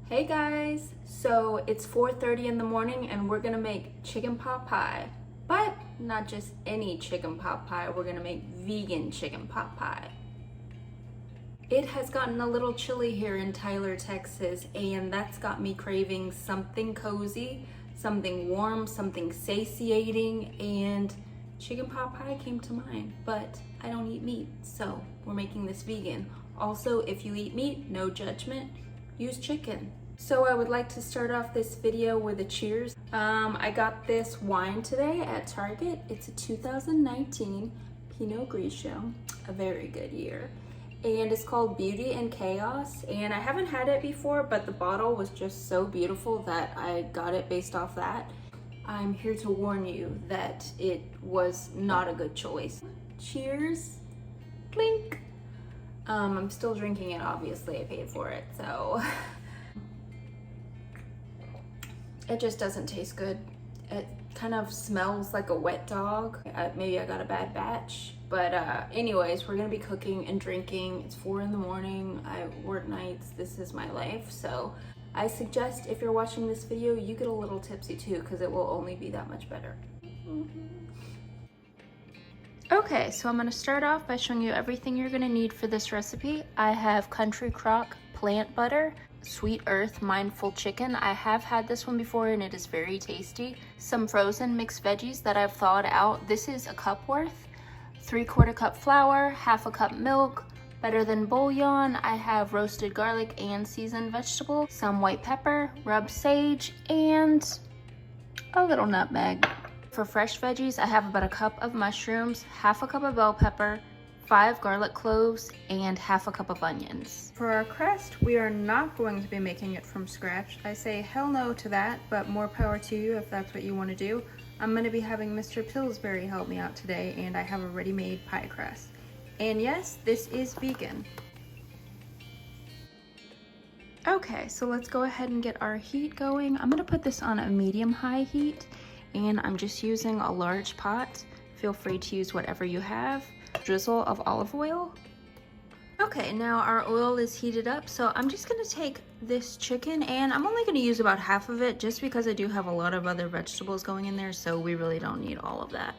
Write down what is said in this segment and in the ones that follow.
Hey guys, so it's 4:30 in the morning and we're gonna make chicken pot pie. But not just any chicken pot pie, we're gonna make vegan chicken pot pie. It has gotten a little chilly here in Tyler, Texas, and that's got me craving something cozy, something warm, something satiating, and chicken pot pie came to mind. But I don't eat meat, so we're making this vegan. Also, if you eat meat, no judgment, use chicken. So I would like to start off this video with a cheers. I got this wine today at Target. It's a 2019 Pinot Grigio, a very good year. And it's called Beauty and Chaos. And I haven't had it before, but the bottle was just so beautiful that I got it based off that. I'm here to warn you that it was not a good choice. Cheers, clink. I'm still drinking it, obviously, I paid for it, so. It just doesn't taste good. It kind of smells like a wet dog. Maybe I got a bad batch. But anyways, we're gonna be cooking and drinking. It's 4 in the morning. I work nights. This is my life. So I suggest if you're watching this video, you get a little tipsy too, because it will only be that much better. Okay, so I'm gonna start off by showing you everything you're gonna need for this recipe. I have Country Crock plant butter, Sweet Earth Mindful chicken. I have had this one before and it is very tasty. Some frozen mixed veggies that I've thawed out. This is a cup worth. 3/4 cup flour, 1/2 cup milk, better than bouillon. I have roasted garlic and seasoned vegetable, some white pepper, rubbed sage, and a little nutmeg. For fresh veggies, I have about a cup of mushrooms, 1/2 cup of bell pepper, 5 garlic cloves, and 1/2 cup of onions. For our crust, we are not going to be making it from scratch. I say hell no to that, but more power to you if that's what you want to do. I'm going to be having Mr. Pillsbury help me out today, and I have a ready-made pie crust. And yes, this is vegan. Okay, so let's go ahead and get our heat going. I'm going to put this on a medium-high heat, and I'm just using a large pot. Feel free to use whatever you have. Drizzle of olive oil. Okay, now our oil is heated up, so I'm just gonna take this chicken, and I'm only gonna use about half of it just because I do have a lot of other vegetables going in there, so we really don't need all of that.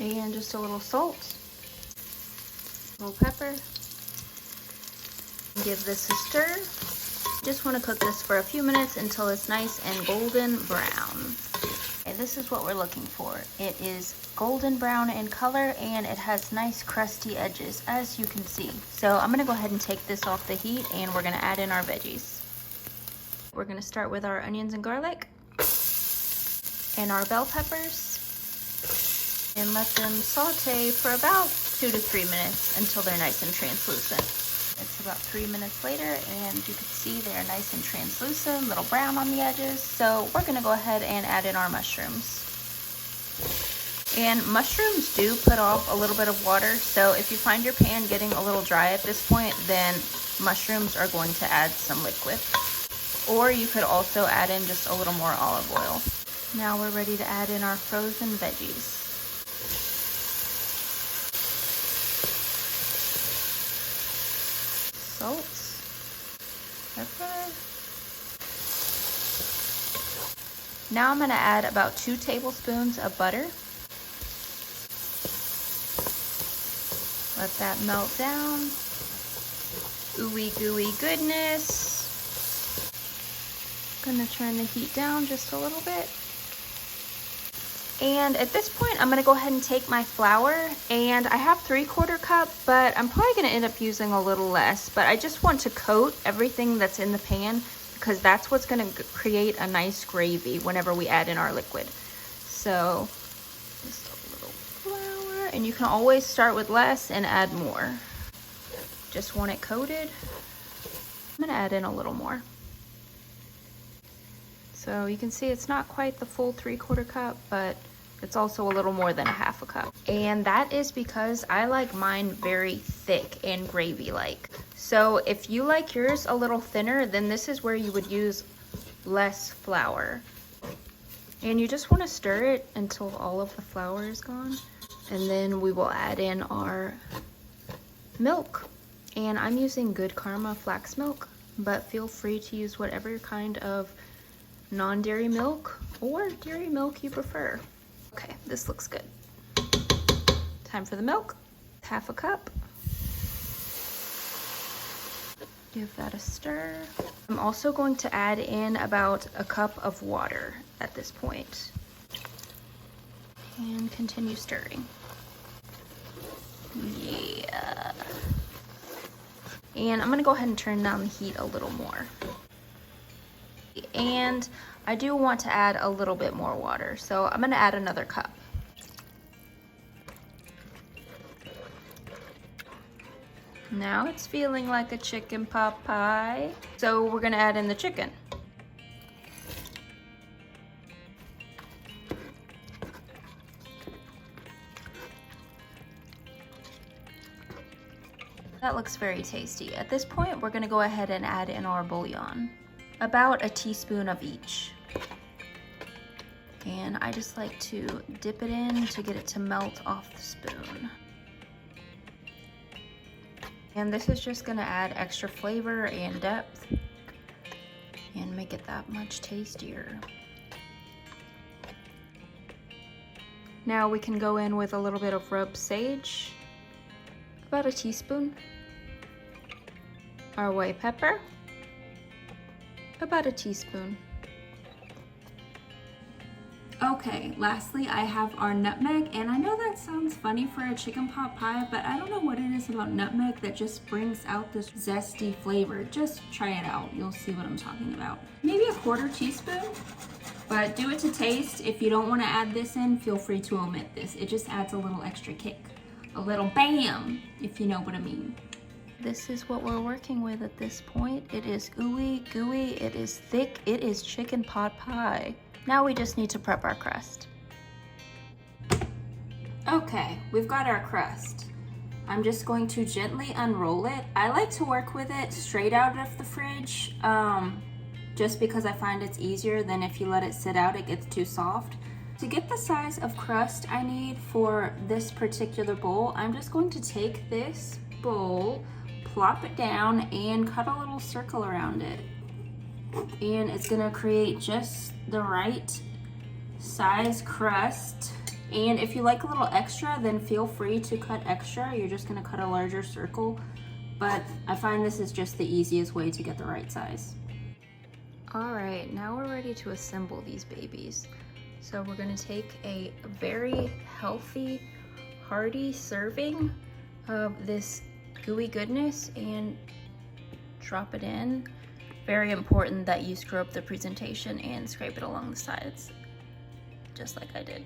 And just a little salt, a little pepper. Give this a stir. Just wanna cook this for a few minutes until it's nice and golden brown. And this is what we're looking for. It is golden brown in color and it has nice crusty edges, as you can see. So I'm gonna go ahead and take this off the heat and we're gonna add in our veggies. We're gonna start with our onions and garlic and our bell peppers and let them saute for about 2 to 3 minutes until they're nice and translucent. It's about 3 minutes later and you can see they're nice and translucent, a little brown on the edges. So we're gonna go ahead and add in our mushrooms. And mushrooms do put off a little bit of water, so if you find your pan getting a little dry at this point, then mushrooms are going to add some liquid. Or you could also add in just a little more olive oil. Now we're ready to add in our frozen veggies. Salt, pepper. Now I'm going to add about 2 tablespoons of butter. Let that melt down. Ooey gooey goodness. Gonna turn the heat down just a little bit. And at this point, I'm gonna go ahead and take my flour, and I have 3/4 cup, but I'm probably gonna end up using a little less, but I just want to coat everything that's in the pan because that's what's gonna create a nice gravy whenever we add in our liquid. So just a little flour, and you can always start with less and add more. Just want it coated. I'm gonna add in a little more. So you can see it's not quite the full 3/4 cup, but it's also a little more than 1/2 cup. And that is because I like mine very thick and gravy-like. So if you like yours a little thinner, then this is where you would use less flour. And you just want to stir it until all of the flour is gone. And then we will add in our milk. And I'm using Good Karma flax milk. but feel free to use whatever kind of non-dairy milk or dairy milk you prefer. Okay, this looks good. Time for the milk, half a cup. Give that a stir. I'm also going to add in about a cup of water at this point. And continue stirring. Yeah. And I'm gonna go ahead and turn down the heat a little more. And I do want to add a little bit more water, so I'm gonna add another cup. Now it's feeling like a chicken pot pie. So we're gonna add in the chicken. That looks very tasty. At this point, we're gonna go ahead and add in our bouillon. About a teaspoon of each. And I just like to dip it in to get it to melt off the spoon. And this is just gonna add extra flavor and depth and make it that much tastier. Now we can go in with a little bit of rubbed sage, about a teaspoon. Our white pepper, about a teaspoon. Okay, lastly I have our nutmeg, and I know that sounds funny for a chicken pot pie, but I don't know what it is about nutmeg that just brings out this zesty flavor. Just try it out, you'll see what I'm talking about. Maybe a quarter teaspoon, but do it to taste. If you don't want to add this in, feel free to omit this. It just adds a little extra kick. A little bam, if you know what I mean. This is what we're working with at this point. It is ooey gooey, it is thick, it is chicken pot pie. Now we just need to prep our crust. Okay, we've got our crust. I'm just going to gently unroll it. I like to work with it straight out of the fridge, just because I find it's easier than if you let it sit out, it gets too soft. To get the size of crust I need for this particular bowl, I'm just going to take this bowl, plop it down, and cut a little circle around it. And it's gonna create just the right size crust. And if you like a little extra, then feel free to cut extra. You're just gonna cut a larger circle, but I find this is just the easiest way to get the right size. All right, now we're ready to assemble these babies. So we're gonna take a very healthy, hearty serving of this gooey goodness and drop it in. Very important that you screw up the presentation and scrape it along the sides, just like I did.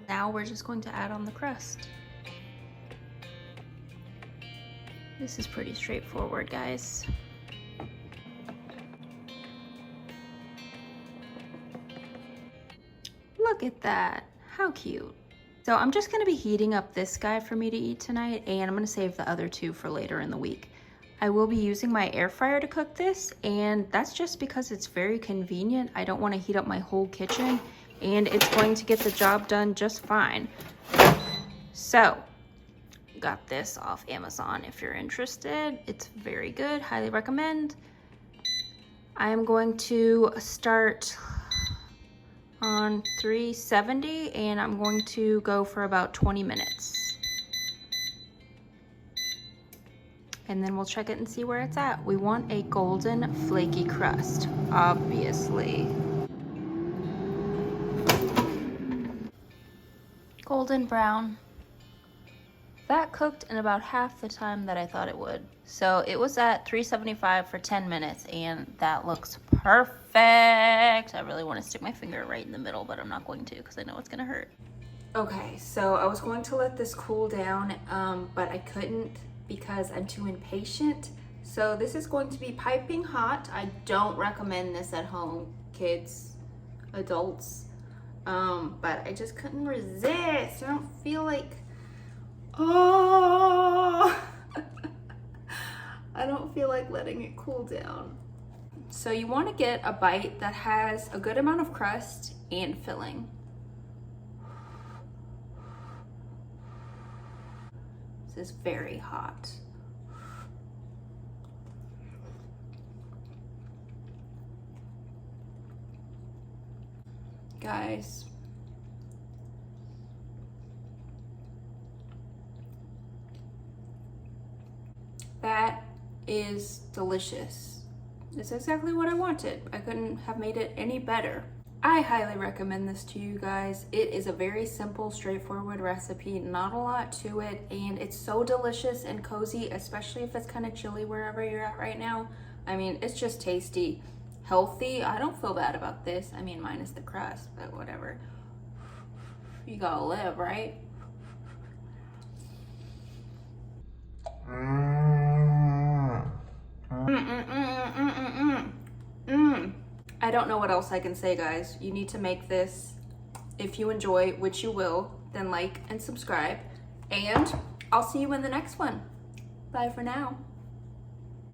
Now we're just going to add on the crust. This is pretty straightforward, guys. Look at that, how cute. So I'm just gonna be heating up this guy for me to eat tonight, and I'm gonna save the other two for later in the week. I will be using my air fryer to cook this, and that's just because it's very convenient. I don't wanna heat up my whole kitchen, and it's going to get the job done just fine. So, got this off Amazon if you're interested. It's very good, highly recommend. I am going to start on 370 and I'm going to go for about 20 minutes. And then we'll check it and see where it's at. We want a golden flaky crust, obviously. Golden brown. That cooked in about half the time that I thought it would. So it was at 375 for 10 minutes and that looks perfect. I really want to stick my finger right in the middle, but I'm not going to because I know it's gonna hurt. Okay, so I was going to let this cool down, but I couldn't because I'm too impatient. So this is going to be piping hot. I don't recommend this at home, kids, adults. But I just couldn't resist. I don't feel like, oh, I don't feel like letting it cool down. So you want to get a bite that has a good amount of crust and filling. This is very hot. Guys, that is delicious. It's exactly what I wanted. I couldn't have made it any better. I highly recommend this to you guys. It is a very simple, straightforward recipe, not a lot to it, and it's so delicious and cozy, especially if it's kind of chilly wherever you're at right now. I mean, it's just tasty, healthy. I don't feel bad about this. I mean, minus the crust, but whatever. You gotta live, right? I don't know what else I can say, guys. You need to make this. If you enjoy, which you will, then like and subscribe. And I'll see you in the next one. Bye for now.